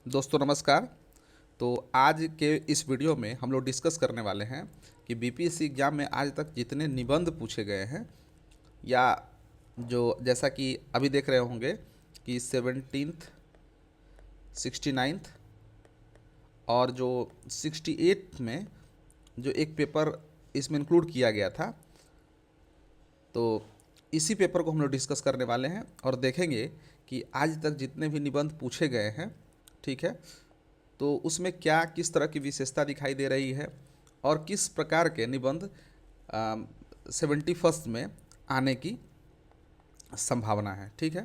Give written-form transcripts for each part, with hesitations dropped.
दोस्तों नमस्कार। तो आज के इस वीडियो में हम लोग डिस्कस करने वाले हैं कि बीपीएससी एग्ज़ाम में आज तक जितने निबंध पूछे गए हैं, या जो जैसा कि अभी देख रहे होंगे कि 17th, 69th और जो 68 में जो एक पेपर इसमें इंक्लूड किया गया था, तो इसी पेपर को हम लोग डिस्कस करने वाले हैं और देखेंगे कि आज तक जितने भी निबंध पूछे गए हैं, ठीक है, तो उसमें क्या किस तरह की विशेषता दिखाई दे रही है और किस प्रकार के निबंध 71st में आने की संभावना है। ठीक है,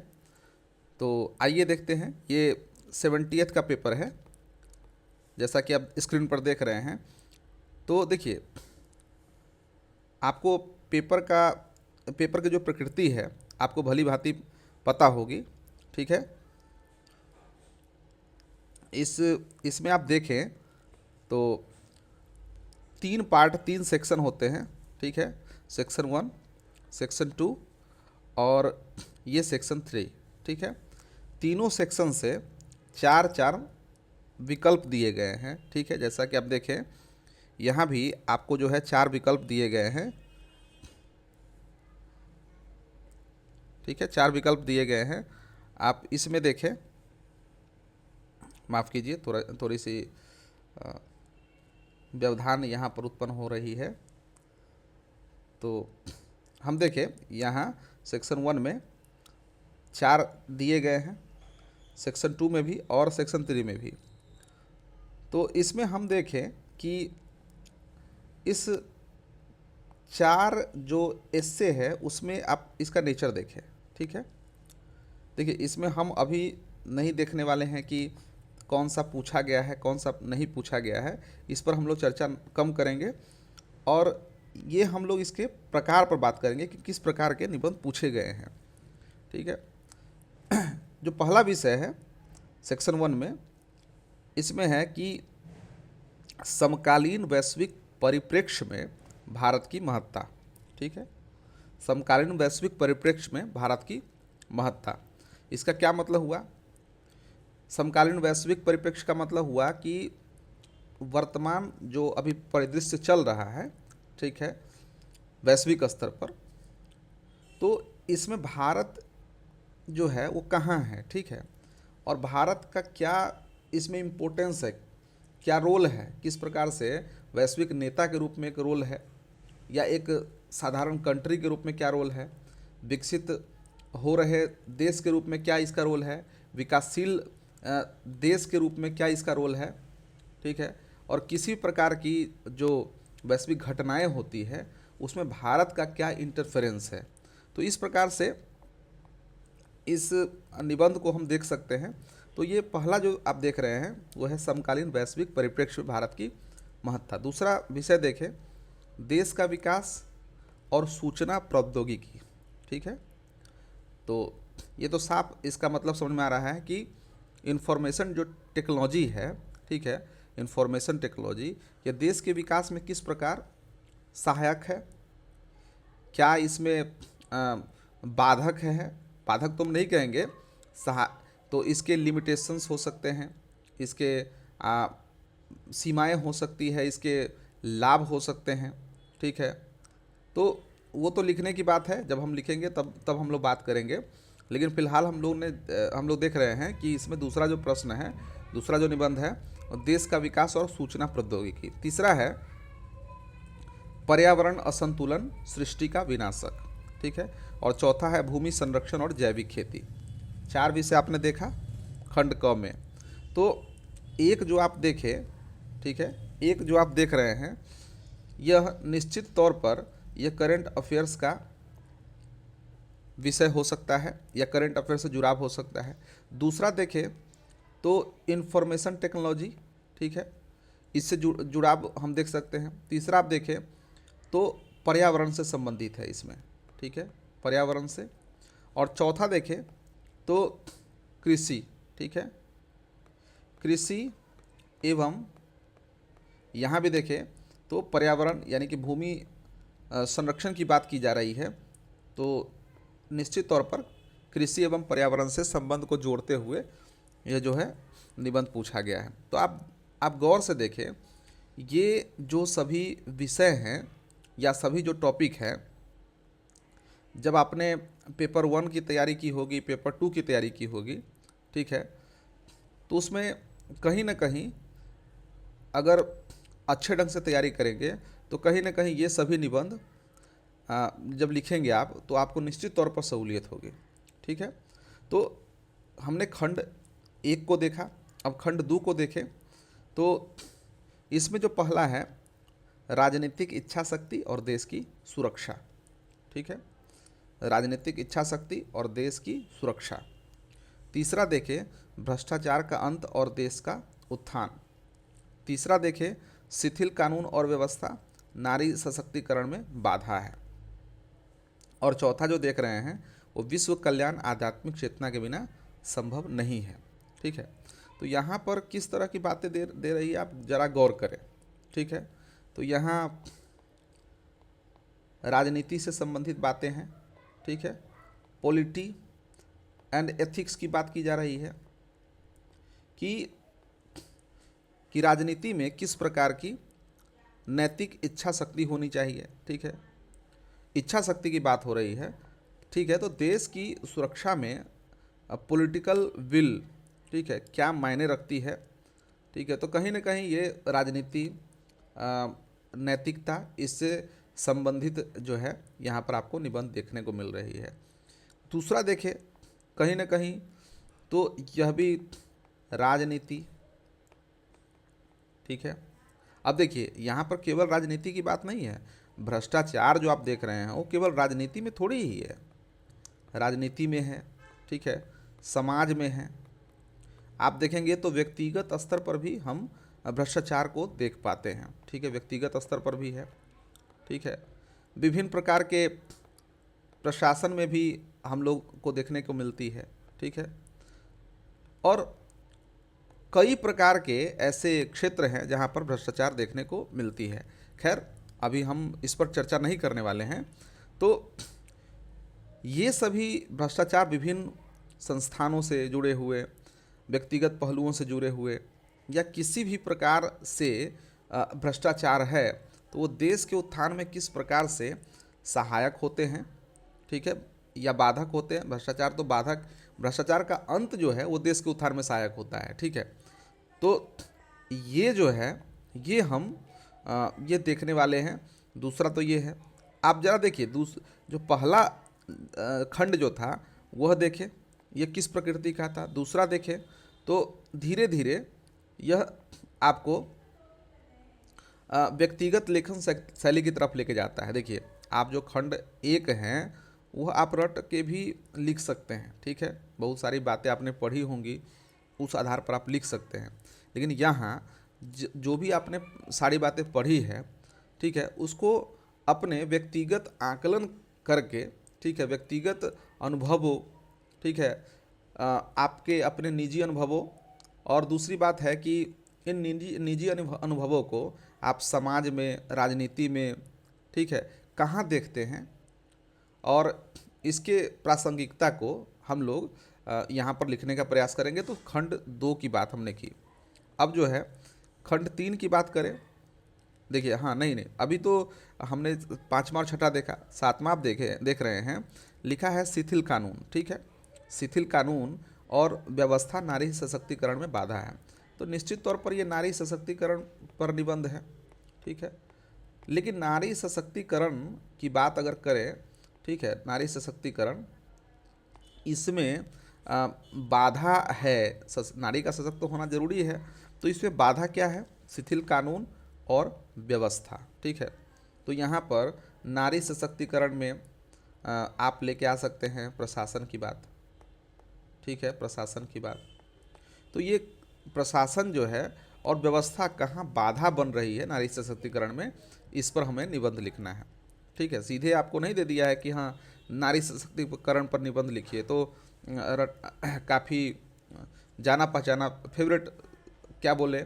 तो आइए देखते हैं। ये 70th का पेपर है, जैसा कि आप स्क्रीन पर देख रहे हैं। तो देखिए, आपको पेपर की जो प्रकृति है आपको भली भांति पता होगी। ठीक है, इसमें आप देखें तो 3 सेक्शन होते हैं। ठीक है, सेक्शन 1, सेक्शन 2 और ये सेक्शन 3। ठीक है, तीनों सेक्शन से 4 विकल्प दिए गए हैं। ठीक है, जैसा कि आप देखें यहाँ भी आपको जो है 4 विकल्प दिए गए हैं। ठीक है, 4 विकल्प दिए गए हैं। आप इसमें देखें, माफ़ कीजिए, थोड़ी सी व्यवधान यहाँ पर उत्पन्न हो रही है। तो हम देखें यहाँ सेक्शन 1 में 4 दिए गए हैं, सेक्शन 2 में भी और सेक्शन 3 में भी। तो इसमें हम देखें कि इस 4 जो एस्से है उसमें आप इसका नेचर देखें। ठीक है, देखिए इसमें हम अभी नहीं देखने वाले हैं कि कौन सा पूछा गया है कौन सा नहीं पूछा गया है, इस पर हम लोग चर्चा कम करेंगे और ये हम लोग इसके प्रकार पर बात करेंगे कि किस प्रकार के निबंध पूछे गए हैं। ठीक है, जो पहला विषय है सेक्शन 1 में, इसमें है कि समकालीन वैश्विक परिप्रेक्ष्य में भारत की महत्ता। ठीक है, समकालीन वैश्विक परिप्रेक्ष्य में भारत की महत्ता, इसका क्या मतलब हुआ? समकालीन वैश्विक परिप्रेक्ष्य का मतलब हुआ कि वर्तमान जो अभी परिदृश्य चल रहा है, ठीक है, वैश्विक स्तर पर, तो इसमें भारत जो है वो कहाँ है। ठीक है, और भारत का क्या इसमें इम्पोर्टेंस है, क्या रोल है, किस प्रकार से वैश्विक नेता के रूप में एक रोल है या एक साधारण कंट्री के रूप में क्या रोल है, विकसित हो रहे देश के रूप में क्या इसका रोल है, विकासशील देश के रूप में क्या इसका रोल है। ठीक है, और किसी प्रकार की जो वैश्विक घटनाएं होती है उसमें भारत का क्या इंटरफेरेंस है। तो इस प्रकार से इस निबंध को हम देख सकते हैं। तो ये पहला जो आप देख रहे हैं वो है समकालीन वैश्विक परिप्रेक्ष्य में भारत की महत्ता। दूसरा विषय देखें, देश का विकास और सूचना प्रौद्योगिकी। ठीक है, तो ये तो साफ इसका मतलब समझ में आ रहा है कि इंफॉर्मेशन जो टेक्नोलॉजी है, ठीक है, इंफॉर्मेशन टेक्नोलॉजी ये देश के विकास में किस प्रकार सहायक है, क्या इसमें बाधक है, बाधक तो हम नहीं कहेंगे, तो इसके लिमिटेशंस हो सकते हैं, इसके सीमाएं हो सकती है, इसके लाभ हो सकते हैं। ठीक है, तो वो तो लिखने की बात है, जब हम लिखेंगे तब हम लोग बात करेंगे। लेकिन फिलहाल हम लोग देख रहे हैं कि इसमें दूसरा जो प्रश्न है, दूसरा जो निबंध है, देश का विकास और सूचना प्रौद्योगिकी। तीसरा है पर्यावरण असंतुलन सृष्टि का विनाशक। ठीक है, और चौथा है भूमि संरक्षण और जैविक खेती। 4 विषय आपने देखा खंड क में। तो एक जो आप देखें, ठीक है, एक जो आप देख रहे हैं यह निश्चित तौर पर यह करंट अफेयर्स का विषय हो सकता है या करंट अफेयर से जुड़ाव हो सकता है। दूसरा देखें तो इंफॉर्मेशन टेक्नोलॉजी, ठीक है, इससे जुड़ाव हम देख सकते हैं। तीसरा आप देखें तो पर्यावरण से संबंधित है इसमें। ठीक है, पर्यावरण से। और चौथा देखें तो कृषि। ठीक है, कृषि एवं यहाँ भी देखें तो पर्यावरण यानी कि भूमि संरक्षण की बात की जा रही है, तो निश्चित तौर पर कृषि एवं पर्यावरण से संबंध को जोड़ते हुए यह जो है निबंध पूछा गया है। तो आप गौर से देखें, ये जो सभी विषय हैं या सभी जो टॉपिक हैं, जब आपने पेपर 1 की तैयारी की होगी, पेपर 2 की तैयारी की होगी, ठीक है, तो उसमें कहीं ना कहीं अगर अच्छे ढंग से तैयारी करेंगे तो कहीं ना कहीं ये सभी निबंध जब लिखेंगे आप तो आपको निश्चित तौर पर सहूलियत होगी। ठीक है, तो हमने खंड 1 को देखा, अब खंड 2 को देखें। तो इसमें जो पहला है, राजनीतिक इच्छा शक्ति और देश की सुरक्षा। ठीक है, राजनीतिक इच्छा शक्ति और देश की सुरक्षा। तीसरा देखें, भ्रष्टाचार का अंत और देश का उत्थान। तीसरा देखें, शिथिल कानून और व्यवस्था नारी सशक्तिकरण में बाधा है। और चौथा जो देख रहे हैं वो विश्व कल्याण आध्यात्मिक चेतना के बिना संभव नहीं है। ठीक है, तो यहाँ पर किस तरह की बातें दे रही है, आप जरा गौर करें। ठीक है, तो यहाँ राजनीति से संबंधित बातें हैं। ठीक है, पॉलिटी एंड एथिक्स की बात की जा रही है कि राजनीति में किस प्रकार की नैतिक इच्छा शक्ति होनी चाहिए। ठीक है, इच्छा शक्ति की बात हो रही है। ठीक है, तो देश की सुरक्षा में पॉलिटिकल विल, ठीक है, क्या मायने रखती है। ठीक है, तो कहीं ना कहीं ये राजनीति, नैतिकता, इससे संबंधित जो है यहाँ पर आपको निबंध देखने को मिल रही है। दूसरा देखें, कहीं ना कहीं तो यह भी राजनीति। ठीक है, अब देखिए यहाँ पर केवल राजनीति की बात नहीं है, भ्रष्टाचार जो आप देख रहे हैं वो केवल राजनीति में थोड़ी ही है, राजनीति में है। ठीक है, समाज में है। आप देखेंगे तो व्यक्तिगत स्तर पर भी हम भ्रष्टाचार को देख पाते हैं। ठीक है, व्यक्तिगत स्तर पर भी है। ठीक है, विभिन्न प्रकार के प्रशासन में भी हम लोग को देखने को मिलती है। ठीक है, और कई प्रकार के ऐसे क्षेत्र हैं जहां पर भ्रष्टाचार देखने को मिलती है। खैर, अभी हम इस पर चर्चा नहीं करने वाले हैं। तो ये सभी भ्रष्टाचार विभिन्न संस्थानों से जुड़े हुए, व्यक्तिगत पहलुओं से जुड़े हुए, या किसी भी प्रकार से भ्रष्टाचार है तो वो देश के उत्थान में किस प्रकार से सहायक होते हैं। ठीक है, या बाधक होते हैं। भ्रष्टाचार तो बाधक, भ्रष्टाचार का अंत जो है वो देश के उत्थान में सहायक होता है। ठीक है, तो ये जो है ये हम ये देखने वाले हैं। दूसरा तो ये है, आप जरा देखिए जो पहला खंड जो था वह देखें, ये किस प्रकृति का था। दूसरा देखें तो धीरे धीरे यह आपको व्यक्तिगत लेखन शैली की तरफ लेके जाता है। देखिए, आप जो खंड 1 हैं वह आप रट के भी लिख सकते हैं। ठीक है, बहुत सारी बातें आपने पढ़ी होंगी, उस आधार पर आप लिख सकते हैं। लेकिन यहाँ जो भी आपने सारी बातें पढ़ी है, ठीक है, उसको अपने व्यक्तिगत आकलन करके, ठीक है, व्यक्तिगत अनुभवों, ठीक है, आपके अपने निजी अनुभवों, और दूसरी बात है कि इन निजी अनुभवों को आप समाज में, राजनीति में, ठीक है, कहाँ देखते हैं, और इसके प्रासंगिकता को हम लोग यहाँ पर लिखने का प्रयास करेंगे। तो खंड 2 की बात हमने की। अब जो है खंड 3 की बात करें। देखिए, हाँ, नहीं, अभी तो हमने 5वां और 6वां देखा, 7वां आप देख रहे हैं, लिखा है शिथिल कानून। ठीक है, शिथिल कानून और व्यवस्था नारी सशक्तिकरण में बाधा है। तो निश्चित तौर पर ये नारी सशक्तिकरण पर निबंध है। ठीक है, लेकिन नारी सशक्तिकरण की बात अगर करें, ठीक है, नारी सशक्तिकरण, इसमें बाधा है। नारी का सशक्त होना जरूरी है, तो इसमें बाधा क्या है? शिथिल कानून और व्यवस्था। ठीक है, तो यहाँ पर नारी सशक्तिकरण में आप लेके आ सकते हैं प्रशासन की बात। ठीक है, प्रशासन की बात। तो ये प्रशासन जो है और व्यवस्था कहाँ बाधा बन रही है नारी सशक्तिकरण में, इस पर हमें निबंध लिखना है। ठीक है, सीधे आपको नहीं दे दिया है कि हाँ नारी सशक्तिकरण पर निबंध लिखिए, तो काफ़ी जाना पहचाना फेवरेट क्या बोले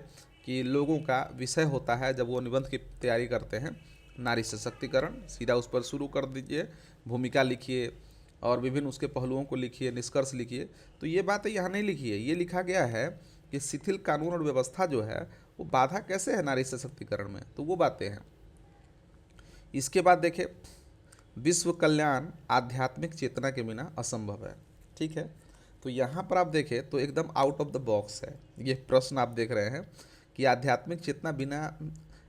कि लोगों का विषय होता है जब वो निबंध की तैयारी करते हैं, नारी सशक्तिकरण, सीधा उस पर शुरू कर दीजिए, भूमिका लिखिए और विभिन्न उसके पहलुओं को लिखिए, निष्कर्ष लिखिए। तो ये बात यहाँ नहीं लिखी है, ये लिखा गया है कि शिथिल कानून और व्यवस्था जो है वो बाधा कैसे है नारी सशक्तिकरण में, तो वो बातें हैं। इसके बाद देखें, विश्व कल्याण आध्यात्मिक चेतना के बिना असंभव है। ठीक है, तो यहाँ पर आप देखें तो एकदम आउट ऑफ द बॉक्स है ये प्रश्न आप देख रहे हैं कि आध्यात्मिक चेतना बिना,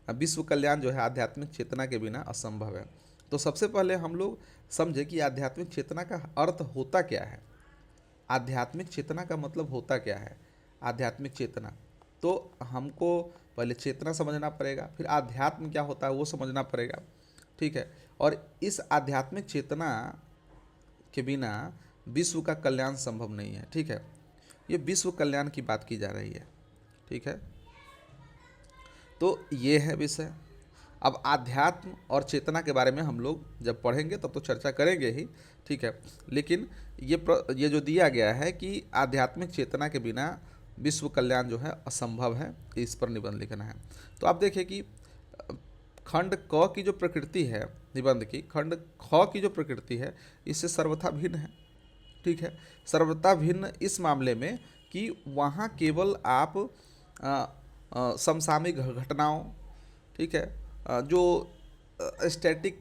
विश्व कल्याण जो है आध्यात्मिक चेतना के बिना असंभव है। तो सबसे पहले हम लोग समझे कि आध्यात्मिक चेतना का अर्थ होता क्या है। आध्यात्मिक चेतना का मतलब होता क्या है। आध्यात्मिक चेतना, तो हमको पहले चेतना समझना पड़ेगा, फिर आध्यात्म क्या होता है वो समझना पड़ेगा। ठीक है, और इस आध्यात्मिक चेतना के बिना विश्व का कल्याण संभव नहीं है। ठीक है, ये विश्व कल्याण की बात की जा रही है। ठीक है, तो ये है विषय। अब आध्यात्म और चेतना के बारे में हम लोग जब पढ़ेंगे तब तो चर्चा करेंगे ही। ठीक है, लेकिन ये जो दिया गया है कि आध्यात्मिक चेतना के बिना विश्व कल्याण जो है असंभव है, इस पर निबंध लिखना है। तो आप देखिए कि खंड क की जो प्रकृति है निबंध की, खंड ख की जो प्रकृति है इससे सर्वथा भिन्न है। ठीक है, सर्वथा भिन्न इस मामले में कि वहाँ केवल आप समसामयिक घटनाओं, ठीक है, जो स्टैटिक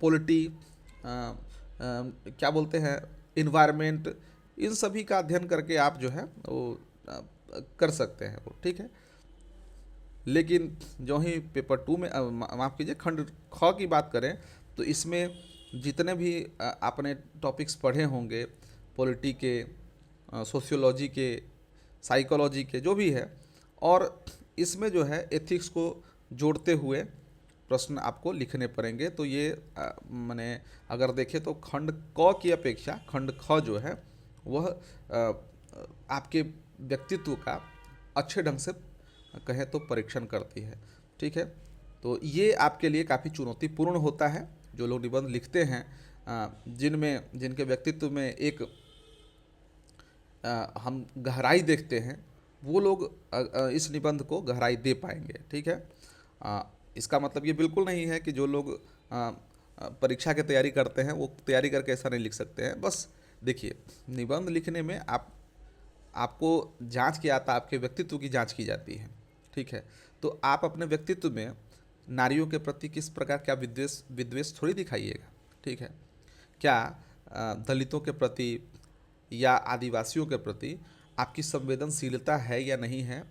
पॉलिटी, क्या बोलते हैं, इन्वायरमेंट, इन सभी का अध्ययन करके आप जो है वो कर सकते हैं वो। ठीक है, लेकिन जो ही पेपर 2 में माफ़ कीजिए खंड ख की बात करें तो इसमें जितने भी आपने टॉपिक्स पढ़े होंगे, पॉलिटी के, सोशियोलॉजी के, साइकोलॉजी के, जो भी है, और इसमें जो है एथिक्स को जोड़ते हुए प्रश्न आपको लिखने पड़ेंगे। तो ये माने अगर देखें तो खंड क की अपेक्षा खंड ख जो है वह आपके व्यक्तित्व का अच्छे ढंग से कहे तो परीक्षण करती है। ठीक है, तो ये आपके लिए काफ़ी चुनौतीपूर्ण होता है। जो लोग निबंध लिखते हैं, जिनके व्यक्तित्व में एक हम गहराई देखते हैं, वो लोग इस निबंध को गहराई दे पाएंगे। ठीक है, इसका मतलब ये बिल्कुल नहीं है कि जो लोग परीक्षा की तैयारी करते हैं वो तैयारी करके ऐसा नहीं लिख सकते हैं। बस देखिए, निबंध लिखने में आपको जांच किया जाता है, आपके व्यक्तित्व की जांच की जाती है। ठीक है, तो आप अपने व्यक्तित्व में नारियों के प्रति किस प्रकार क्या विद्वेष थोड़ी दिखाइएगा। ठीक है, क्या दलितों के प्रति या आदिवासियों के प्रति आपकी संवेदनशीलता है या नहीं है।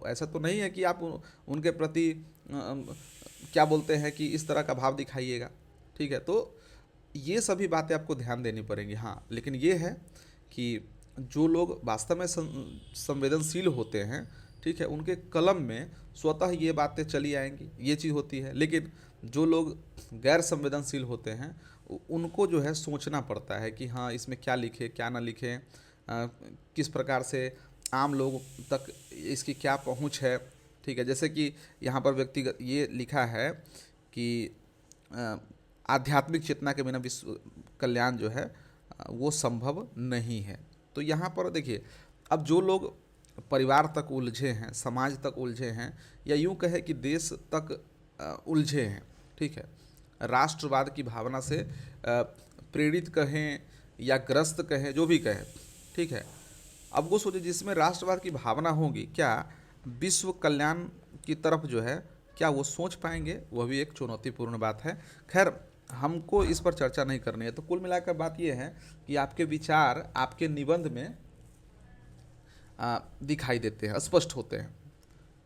ऐसा तो नहीं है कि आप उनके प्रति क्या बोलते हैं कि इस तरह का भाव दिखाइएगा। ठीक है, तो ये सभी बातें आपको ध्यान देनी पड़ेंगी। हाँ, लेकिन ये है कि जो लोग वास्तव में संवेदनशील होते हैं, ठीक है, उनके कलम में स्वतः ये बातें चली आएंगी, ये चीज़ होती है। लेकिन जो लोग गैर संवेदनशील होते हैं उनको जो है सोचना पड़ता है कि हाँ इसमें क्या लिखे क्या ना लिखे, किस प्रकार से आम लोग तक इसकी क्या पहुंच है। ठीक है, जैसे कि यहाँ पर व्यक्तिगत ये लिखा है कि आध्यात्मिक चेतना के बिना विश्व कल्याण जो है वो संभव नहीं है। तो यहाँ पर देखिए, अब जो लोग परिवार तक उलझे हैं, समाज तक उलझे हैं, या यूँ कहे कि देश तक उलझे हैं, ठीक है, राष्ट्रवाद की भावना से प्रेरित कहें या ग्रस्त कहें, जो भी कहें, ठीक है, अब वो सोचे जिसमें राष्ट्रवाद की भावना होगी, क्या विश्व कल्याण की तरफ जो है क्या वो सोच पाएंगे, वह भी एक चुनौतीपूर्ण बात है। खैर, हमको इस पर चर्चा नहीं करनी है। तो कुल मिलाकर बात ये है कि आपके विचार आपके निबंध में दिखाई देते हैं, स्पष्ट होते हैं।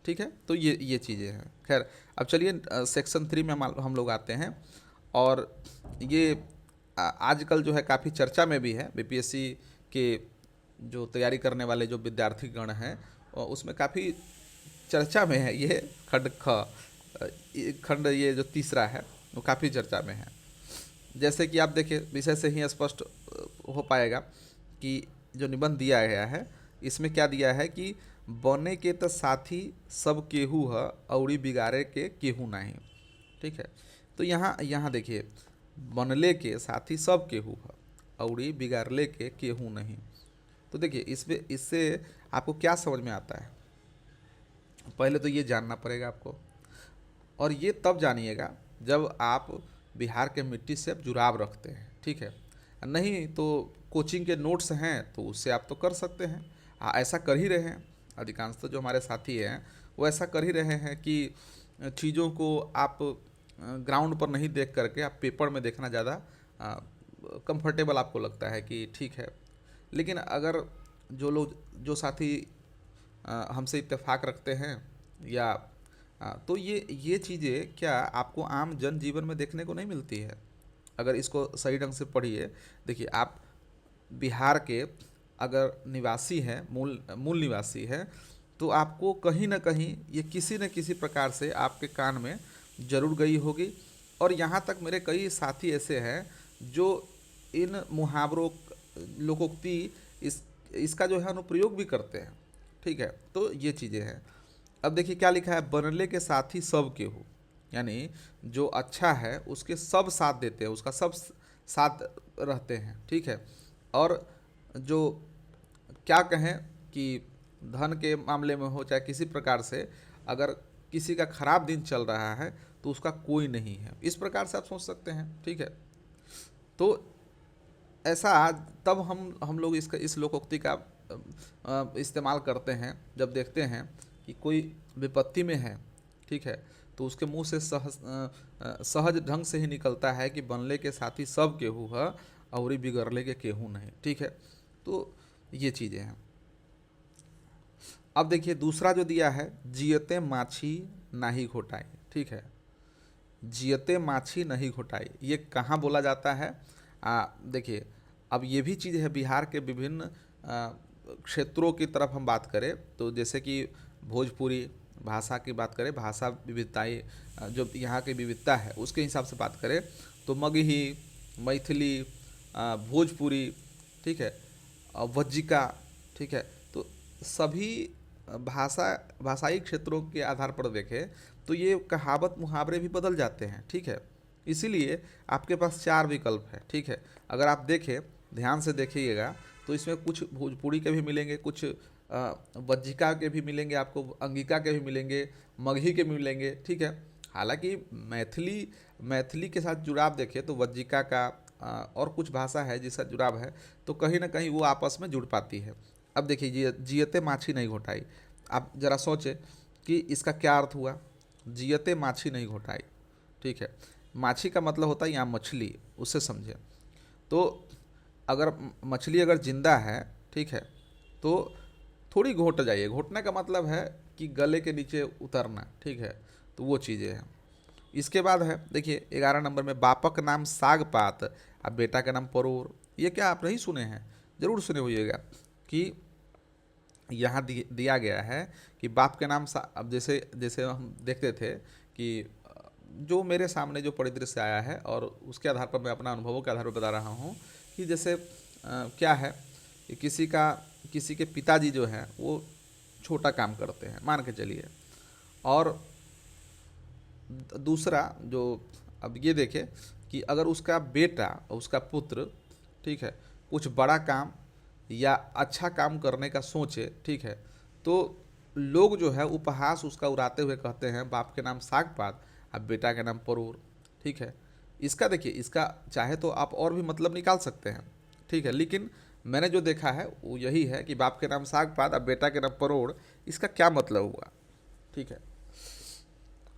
ठीक है, तो ये चीज़ें हैं। खैर, अब चलिए सेक्शन 3 में हम लोग आते हैं, और ये आजकल जो है काफ़ी चर्चा में भी है। बीपीएससी के जो तैयारी करने वाले जो विद्यार्थी गण हैं उसमें काफ़ी चर्चा में है ये खंड ख, खंड ये जो तीसरा है वो काफ़ी चर्चा में है। जैसे कि आप देखिए, विषय से ही स्पष्ट हो पाएगा कि जो निबंध दिया गया है इसमें क्या दिया है कि बने के त साथी सब केहू ह औरी बिगाड़े के केहू नहीं। ठीक है, तो यहाँ देखिए, बनले के साथी सब केहू ह औरी बिगाड़ले के केहू नहीं। तो देखिए, इससे आपको क्या समझ में आता है, पहले तो ये जानना पड़ेगा आपको, और ये तब जानिएगा जब आप बिहार के मिट्टी से आप जुड़ाव रखते हैं। ठीक है, नहीं तो कोचिंग के नोट्स हैं तो उससे आप तो कर सकते हैं, ऐसा कर ही रहे हैं, अधिकांशतः जो हमारे साथी हैं वो ऐसा कर ही रहे हैं कि चीज़ों को आप ग्राउंड पर नहीं देख करके आप पेपर में देखना ज़्यादा कंफर्टेबल आपको लगता है कि ठीक है। लेकिन अगर जो साथी हमसे इत्तेफाक रखते हैं या तो ये चीज़ें क्या आपको आम जनजीवन में देखने को नहीं मिलती है। अगर इसको सही ढंग से पढ़िए, देखिए आप बिहार के अगर निवासी हैं, मूल मूल निवासी हैं, तो आपको कहीं ना कहीं ये किसी न किसी प्रकार से आपके कान में जरूर गई होगी। और यहाँ तक मेरे कई साथी ऐसे हैं जो इन मुहावरों, लोकोक्ति, इसका जो है अनुप्रयोग भी करते हैं। ठीक है, तो ये चीज़ें हैं। अब देखिए क्या लिखा है, बनले के साथी सब के हो, यानी जो अच्छा है उसके सब साथ देते हैं, उसका सब साथ रहते हैं। ठीक है, और जो क्या कहें कि धन के मामले में हो चाहे किसी प्रकार से, अगर किसी का खराब दिन चल रहा है तो उसका कोई नहीं है, इस प्रकार से आप सोच सकते हैं। ठीक है, तो ऐसा तब हम लोग इस लोकोक्ति का इस्तेमाल करते हैं जब देखते हैं कि कोई विपत्ति में है। ठीक है, तो उसके मुंह से सहज ढंग से ही निकलता है कि बनले के साथी सब केहू है और बिगड़ले के केहू नहीं। ठीक है, तो ये चीज़ें हैं। अब देखिए दूसरा जो दिया है, जियते माछी नाही घोटाई। ठीक है, जियते माछी नहीं घोटाई, ये कहाँ बोला जाता है? देखिए अब ये भी चीज़ है, बिहार के विभिन्न क्षेत्रों की तरफ हम बात करें तो जैसे कि भोजपुरी भाषा की बात करें, भाषा विविधताएँ जो यहाँ की विविधता है उसके हिसाब से बात करें तो मगही, मैथिली, भोजपुरी, ठीक है, वज्जिका, ठीक है, तो सभी भाषाई क्षेत्रों के आधार पर देखें तो ये कहावत मुहावरे भी बदल जाते हैं। ठीक है, इसीलिए आपके पास 4 विकल्प है। ठीक है, अगर आप देखें, ध्यान से देखिएगा तो इसमें कुछ भोजपुरी के भी मिलेंगे, कुछ वज्जिका के भी मिलेंगे, आपको अंगिका के भी मिलेंगे, मगही के भी मिलेंगे। ठीक है, हालांकि मैथिली के साथ जुड़ाव देखें तो वज्जिका का और कुछ भाषा है जिसका जुड़ाव है तो कहीं ना कहीं वो आपस में जुड़ पाती है। अब देखिए जियते माछी नहीं घोटाई, आप ज़रा सोचें कि इसका क्या अर्थ हुआ, जियते माछी नहीं घोटाई। ठीक है, माछी का मतलब होता है यहाँ मछली, उससे समझें। तो अगर मछली अगर जिंदा है, ठीक है, तो थोड़ी घोट जाइए, घोटने का मतलब है कि गले के नीचे उतरना। ठीक है, तो वो चीज़ें हैं। इसके बाद है देखिए 11 नंबर में, बापक नाम साग पात अब बेटा का नाम परोर। ये क्या आप नहीं सुने हैं? ज़रूर सुने होइएगा कि यहाँ दिया गया है कि बाप के नाम अब जैसे जैसे हम देखते थे कि जो मेरे सामने जो परिदृश्य आया है और उसके आधार पर मैं अपना अनुभवों के आधार पर बता रहा हूँ कि जैसे क्या है कि किसी के पिताजी जो हैं वो छोटा काम करते हैं, मान के चलिए, और दूसरा जो, अब ये देखें कि अगर उसका बेटा उसका पुत्र, ठीक है, कुछ बड़ा काम या अच्छा काम करने का सोचे, ठीक है, तो लोग जो है उपहास उसका उड़ाते हुए कहते हैं बाप के नाम साग पात अब बेटा के नाम परोर। ठीक है, इसका देखिए, इसका चाहे तो आप और भी मतलब निकाल सकते हैं। ठीक है, लेकिन मैंने जो देखा है वो यही है कि बाप के नाम साग पात अब बेटा के नाम परोर, इसका क्या मतलब हुआ? ठीक है,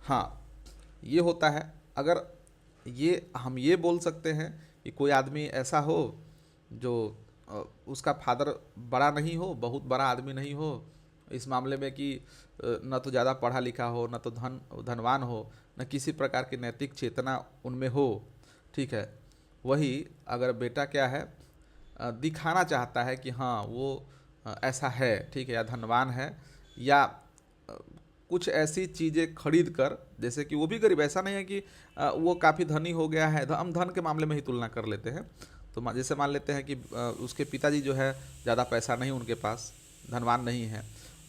हाँ, ये होता है। अगर हम ये बोल सकते हैं कि कोई आदमी ऐसा हो जो उसका फादर बड़ा नहीं हो, बहुत बड़ा आदमी नहीं हो, इस मामले में कि न तो ज़्यादा पढ़ा लिखा हो, न तो धनवान हो, न किसी प्रकार की नैतिक चेतना उनमें हो। ठीक है, वही अगर बेटा क्या है, दिखाना चाहता है कि हाँ वो ऐसा है, ठीक है, या धनवान है, या कुछ ऐसी चीज़ें खरीद कर, जैसे कि वो भी गरीब, ऐसा नहीं है कि वो काफ़ी धनी हो गया है, हम धन के मामले में ही तुलना कर लेते हैं। तो जैसे मान लेते हैं कि उसके पिताजी जो है ज़्यादा पैसा नहीं उनके पास, धनवान नहीं है,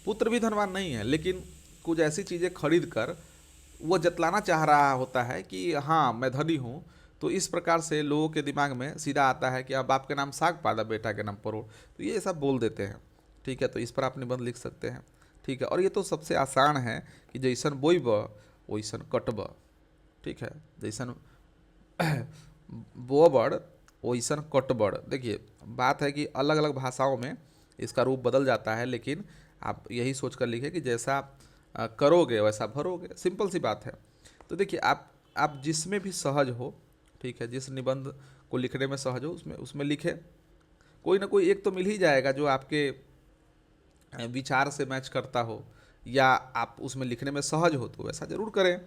पुत्र भी धनवान नहीं है, लेकिन कुछ ऐसी चीज़ें खरीद कर वो जतलाना चाह रहा होता है कि हाँ मैं धनी हूँ। तो इस प्रकार से लोगों के दिमाग में सीधा आता है कि अब बाप के नाम साग पादा बेटा के नाम परोड़, तो ये सब बोल देते हैं। ठीक है, तो इस पर आप निबंध लिख सकते हैं। ठीक है, और ये तो सबसे आसान है कि जैसन बोइब वैसन कटब। ठीक है, जैसन बोबड़ वैसन कटबड़। देखिए बात है कि अलग अलग भाषाओं में इसका रूप बदल जाता है, लेकिन आप यही सोच कर लिखे कि जैसा करोगे वैसा भरोगे, सिंपल सी बात है। तो देखिए आप जिसमें भी सहज हो, ठीक है, जिस निबंध को लिखने में सहज हो उसमें उसमें लिखे, कोई ना कोई एक तो मिल ही जाएगा जो आपके विचार से मैच करता हो या आप उसमें लिखने में सहज हो, तो वैसा जरूर करें,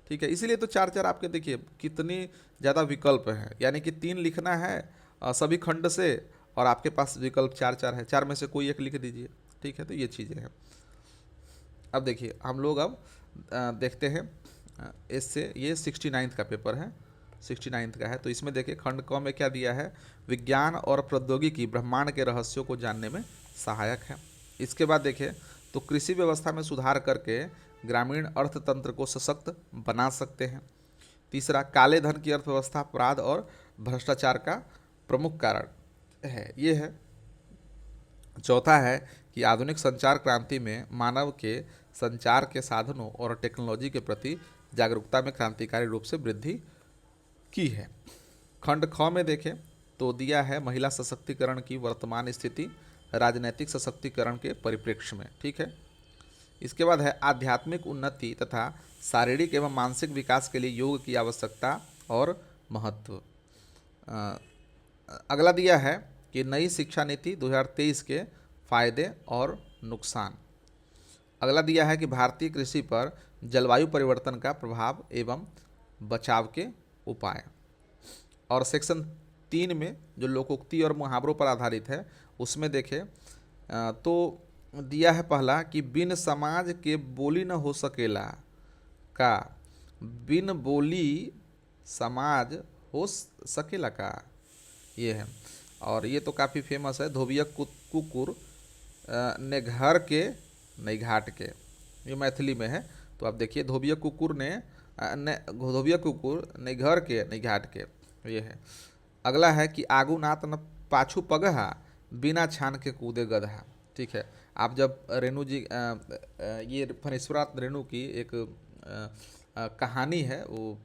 ठीक है। इसीलिए तो चार चार आपके देखिए कितनी ज़्यादा विकल्प हैं, यानी कि 3 लिखना है सभी खंड से, और आपके पास विकल्प चार चार है, 4 में से कोई एक लिख दीजिए, ठीक है। तो ये चीज़ें हैं। अब देखिए हम लोग अब देखते हैं इससे, ये 69 का पेपर है, 69 का है। तो इसमें देखिए खंड क में क्या दिया है, विज्ञान और प्रौद्योगिकी ब्रह्मांड के रहस्यों को जानने में सहायक है। इसके बाद देखिए तो कृषि व्यवस्था में सुधार करके ग्रामीण अर्थतंत्र को सशक्त बना सकते हैं। तीसरा, काले धन की अर्थव्यवस्था अपराध और भ्रष्टाचार का प्रमुख कारण है, ये है। चौथा है कि आधुनिक संचार क्रांति में मानव के संचार के साधनों और टेक्नोलॉजी के प्रति जागरूकता में क्रांतिकारी रूप से वृद्धि की है। खंड ख में देखें तो दिया है महिला सशक्तिकरण की वर्तमान स्थिति राजनैतिक सशक्तिकरण के परिप्रेक्ष्य में, ठीक है। इसके बाद है आध्यात्मिक उन्नति तथा शारीरिक एवं मानसिक विकास के लिए योग की आवश्यकता और महत्व। अगला दिया है कि नई शिक्षा नीति 2023 के फायदे और नुकसान। अगला दिया है कि भारतीय कृषि पर जलवायु परिवर्तन का प्रभाव एवं बचाव के उपाय। और सेक्शन 3 में जो लोकोक्ति और मुहावरों पर आधारित है उसमें देखें तो दिया है पहला कि बिन समाज के बोली न हो सकेला का, बिन बोली समाज हो सकेला का, ये है। और ये तो काफ़ी फेमस है, धोबिया कुकुर ने घर के नहीं घाट के, ये मैथिली में है। तो आप देखिए धोबिया कुकुर ने धोबिया कुकुर ने घर के नहीं घाट के, ये है। अगला है कि आगू नात न पाछू पगहा बिना छान के कूदे गधा, ठीक है। आप जब रेणु जी ये फणीश्वरात रेणु की एक कहानी है वो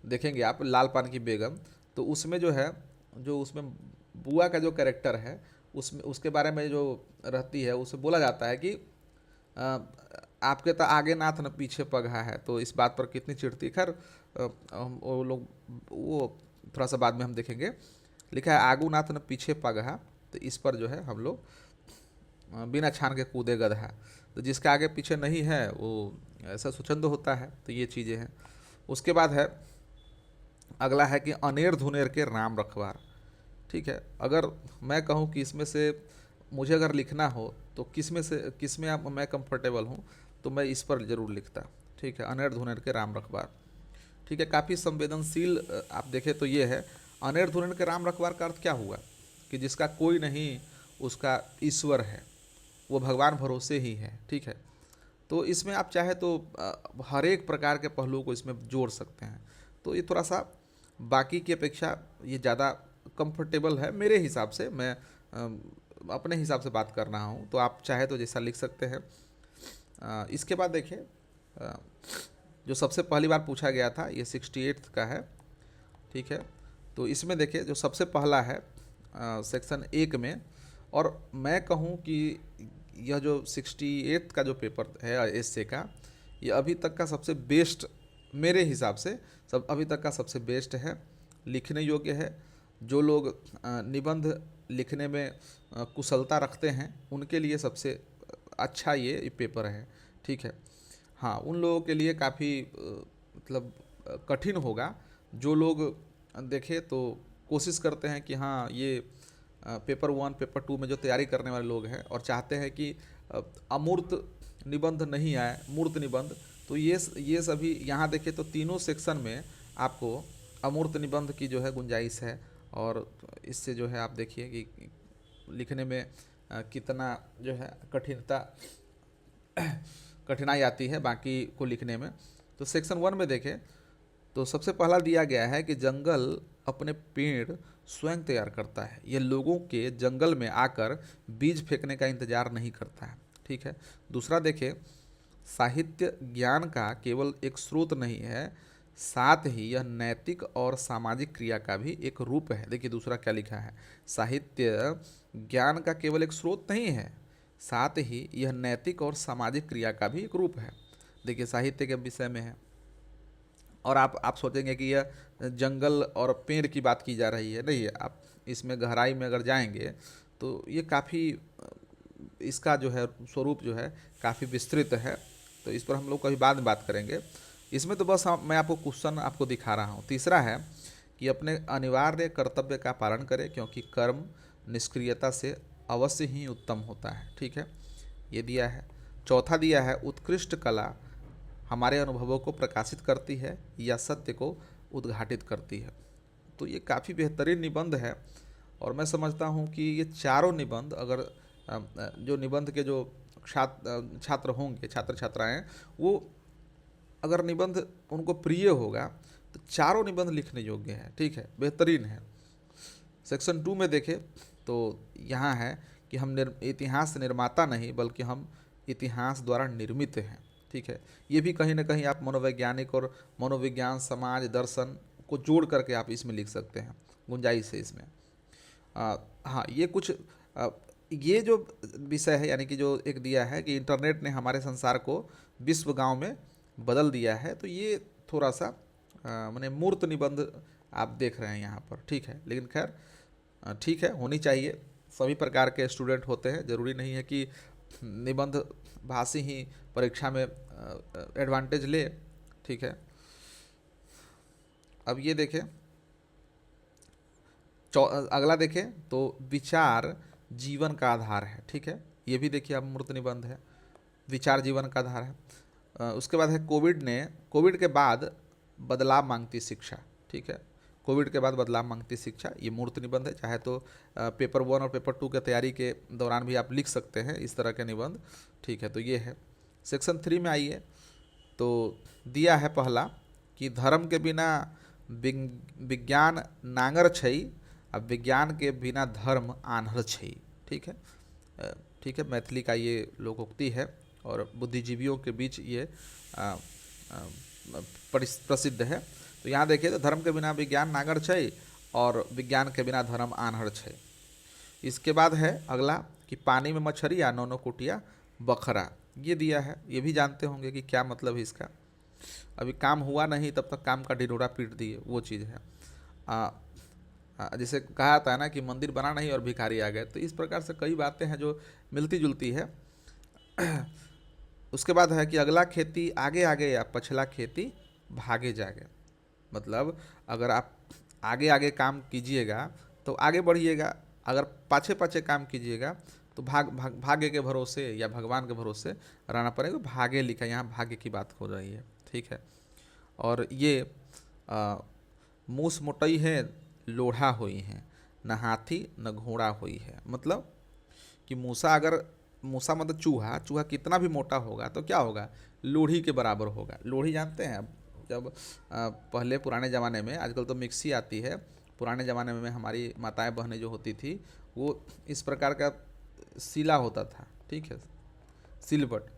देखेंगे आप, लाल पान की बेगम, तो उसमें जो है, जो उसमें बुआ का जो कैरेक्टर है उसमें उसके बारे में जो रहती है उसे बोला जाता है कि आपके तो आगे नाथ न पीछे पगहा है। तो इस बात पर कितनी चिढ़ती, खैर वो लोग वो थोड़ा सा बाद में हम देखेंगे। लिखा है आगू नाथ न पीछे पगहा, तो इस पर जो है हम लोग बिना छान के कूदे गधा, तो जिसका आगे पीछे नहीं है वो ऐसा स्वच्छंद होता है। तो ये चीज़ें हैं। उसके बाद है अगला है कि अनेर धुनेर के राम रखवार, ठीक है। अगर मैं कहूँ कि इसमें से मुझे अगर लिखना हो तो किसमें आप मैं कंफर्टेबल हूँ, तो मैं इस पर ज़रूर लिखता, ठीक है, अनेर धुनेर के राम रखवार, ठीक है। काफ़ी संवेदनशील आप देखें तो ये है। अनेर धुनेर के राम रखवार का अर्थ क्या हुआ कि जिसका कोई नहीं उसका ईश्वर है, वो भगवान भरोसे ही है, ठीक है। तो इसमें आप चाहे तो हर एक प्रकार के पहलुओं को इसमें जोड़ सकते हैं। तो ये थोड़ा सा बाकी की अपेक्षा ये ज़्यादा कंफर्टेबल है मेरे हिसाब से, मैं अपने हिसाब से बात कर रहा हूँ, तो आप चाहे तो जैसा लिख सकते हैं। इसके बाद देखिए जो सबसे पहली बार पूछा गया था ये 68 का है, ठीक है। तो इसमें देखिए जो सबसे पहला है सेक्शन 1 में, और मैं कहूँ कि यह जो 68 का जो पेपर है एसए का, ये अभी तक का सबसे बेस्ट मेरे हिसाब से, सब अभी तक का सबसे बेस्ट है, लिखने योग्य है। जो लोग निबंध लिखने में कुशलता रखते हैं उनके लिए सबसे अच्छा ये पेपर है, ठीक है। हाँ, उन लोगों के लिए काफ़ी मतलब कठिन होगा। जो लोग देखें तो कोशिश करते हैं कि हाँ ये पेपर 1 पेपर 2 में जो तैयारी करने वाले लोग हैं और चाहते हैं कि अमूर्त निबंध नहीं आए, मूर्त निबंध, तो ये सभी यहाँ देखें तो तीनों सेक्शन में आपको अमूर्त निबंध की जो है गुंजाइश है। और इससे जो है आप देखिए कि लिखने में कितना जो है कठिनाई आती है बाकी को लिखने में। तो सेक्शन 1 में देखें तो सबसे पहला दिया गया है कि जंगल अपने पेड़ स्वयं तैयार करता है, यह लोगों के जंगल में आकर बीज फेंकने का इंतजार नहीं करता है, ठीक है। दूसरा देखें, साहित्य ज्ञान का केवल एक स्रोत नहीं है, साथ ही यह नैतिक और सामाजिक क्रिया का भी एक रूप है। देखिए दूसरा क्या लिखा है, साहित्य ज्ञान का केवल एक स्रोत नहीं है, साथ ही यह नैतिक और सामाजिक क्रिया का भी एक रूप है। देखिए साहित्य के विषय में है, और आप सोचेंगे कि यह जंगल और पेड़ की बात की जा रही है, नहीं है। आप इसमें गहराई में अगर जाएंगे तो ये काफ़ी इसका जो है स्वरूप जो है काफ़ी विस्तृत है। तो इस पर हम लोग कभी बाद में बात करेंगे। इसमें तो बस मैं आपको क्वेश्चन आपको दिखा रहा हूँ। तीसरा है कि अपने अनिवार्य कर्तव्य का पालन करें, क्योंकि कर्म निष्क्रियता से अवश्य ही उत्तम होता है। ठीक है, ये दिया है। चौथा दिया है, उत्कृष्ट कला हमारे अनुभवों को प्रकाशित करती है या सत्य को उद्घाटित करती है। तो ये काफ़ी बेहतरीन निबंध है, और मैं समझता हूँ कि ये चारों निबंध अगर जो निबंध के जो छात्र होंगे, छात्र छात्राएं, वो अगर निबंध उनको प्रिय होगा तो चारों निबंध लिखने योग्य है। ठीक है, बेहतरीन है। सेक्शन 2 में देखें तो यहाँ है कि हम इतिहास निर्माता नहीं बल्कि हम इतिहास द्वारा निर्मित हैं। ठीक है, ये भी कहीं ना कहीं आप मनोवैज्ञानिक और मनोविज्ञान, समाज, दर्शन को जोड़ करके आप इसमें लिख सकते हैं, गुंजाइश है इसमें। हाँ, ये कुछ ये जो विषय है, यानी कि जो एक दिया है कि इंटरनेट ने हमारे संसार को विश्व गांव में बदल दिया है, तो ये थोड़ा सा माने मूर्त निबंध आप देख रहे हैं यहाँ पर। ठीक है, लेकिन खैर ठीक है, होनी चाहिए। सभी प्रकार के स्टूडेंट होते हैं, ज़रूरी नहीं है कि निबंध भाषी ही परीक्षा में एडवांटेज ले। ठीक है, अब ये देखें, अगला देखें तो विचार जीवन का आधार है। ठीक है, ये भी देखिए, अब मूर्त निबंध है, विचार जीवन का आधार है। उसके बाद है कोविड के बाद बदलाव मांगती शिक्षा। ठीक है, कोविड के बाद बदलाव मांगती शिक्षा, ये मूर्त निबंध है। चाहे तो पेपर 1 और पेपर 2 के तैयारी के दौरान भी आप लिख सकते हैं इस तरह के निबंध। ठीक है, तो ये है। सेक्शन 3 में आइए तो दिया है पहला कि धर्म के बिना विज्ञान नांगर छई, अब विज्ञान के बिना धर्म आन्हर छई। ठीक है, ठीक है, मैथिली का ये लोकोक्ति है और बुद्धिजीवियों के बीच ये प्रसिद्ध है। तो यहाँ देखिए, तो धर्म के बिना विज्ञान नांगर छई और विज्ञान के बिना धर्म आन्हर छई। इसके बाद है अगला कि पानी में मछली या नौनो कुटिया बखरा, ये दिया है। ये भी जानते होंगे कि क्या मतलब है इसका। अभी काम हुआ नहीं तब तक काम का ढिढोरा पीट दिए, वो चीज़ है। जैसे कहा जाता है ना कि मंदिर बना नहीं और भिखारी आ गए, तो इस प्रकार से कई बातें हैं जो मिलती जुलती है। उसके बाद है कि अगला खेती आगे आगे या पछला खेती भागे जागे, मतलब अगर आप आगे आगे काम कीजिएगा तो आगे बढ़िएगा, अगर पाछे पाछे काम कीजिएगा तो भाग्य के भरोसे या भगवान के भरोसे रहना पड़ेगा। भागे लिखा, यहाँ भाग्य की बात हो रही है। ठीक है, और ये मूस मोटई है लोढ़ा हुई है, न हाथी न घोड़ा हुई है, मतलब कि मूसा मतलब चूहा कितना भी मोटा होगा तो क्या होगा, लोढ़ी के बराबर होगा। लोढ़ी जानते हैं, जब पहले पुराने ज़माने में, आजकल तो मिक्सी आती है, पुराने ज़माने में हमारी माताएं बहनें जो होती थी वो इस प्रकार का सीला होता था। ठीक है, सिलबट।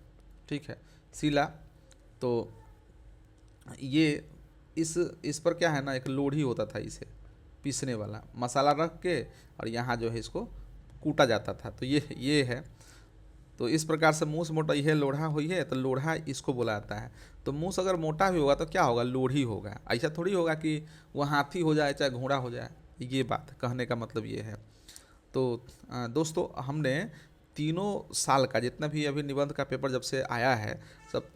ठीक है, सीला। तो ये इस पर क्या है ना, एक लोढ़ी होता था इसे पीसने वाला, मसाला रख के और यहाँ जो है इसको कूटा जाता था। तो ये है। तो इस प्रकार से मूस मोटा यह लोढ़ा हुई है, तो लोढ़ा इसको बोला जाता है। तो मूस अगर मोटा भी होगा तो क्या होगा, लोढ़ी होगा। ऐसा थोड़ी होगा कि वह हाथी हो जाए चाहे घोड़ा हो जाए। ये बात कहने का मतलब ये है। तो दोस्तों, हमने तीनों साल का जितना भी अभी निबंध का पेपर जब से आया है, सब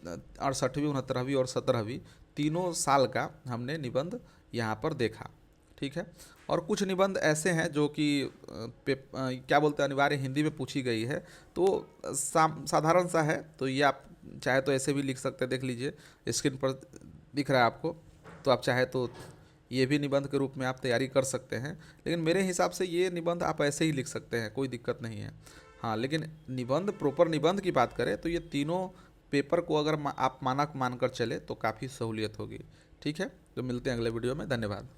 68वीं, 69वीं और 17वीं, तीनों साल का हमने निबंध यहाँ पर देखा। ठीक है, और कुछ निबंध ऐसे हैं जो कि क्या बोलते हैं, अनिवार्य हिंदी में पूछी गई है, तो साधारण सा है। तो ये आप चाहे तो ऐसे भी लिख सकते हैं, देख लीजिए स्क्रीन पर दिख रहा है आपको। तो आप चाहे तो ये भी निबंध के रूप में आप तैयारी कर सकते हैं, लेकिन मेरे हिसाब से ये निबंध आप ऐसे ही लिख सकते हैं, कोई दिक्कत नहीं है। हाँ, लेकिन निबंध, प्रॉपर निबंध की बात करें तो ये तीनों पेपर को अगर आप मानक मानकर चले तो काफ़ी सहूलियत होगी। ठीक है, तो मिलते हैं अगले वीडियो में। धन्यवाद।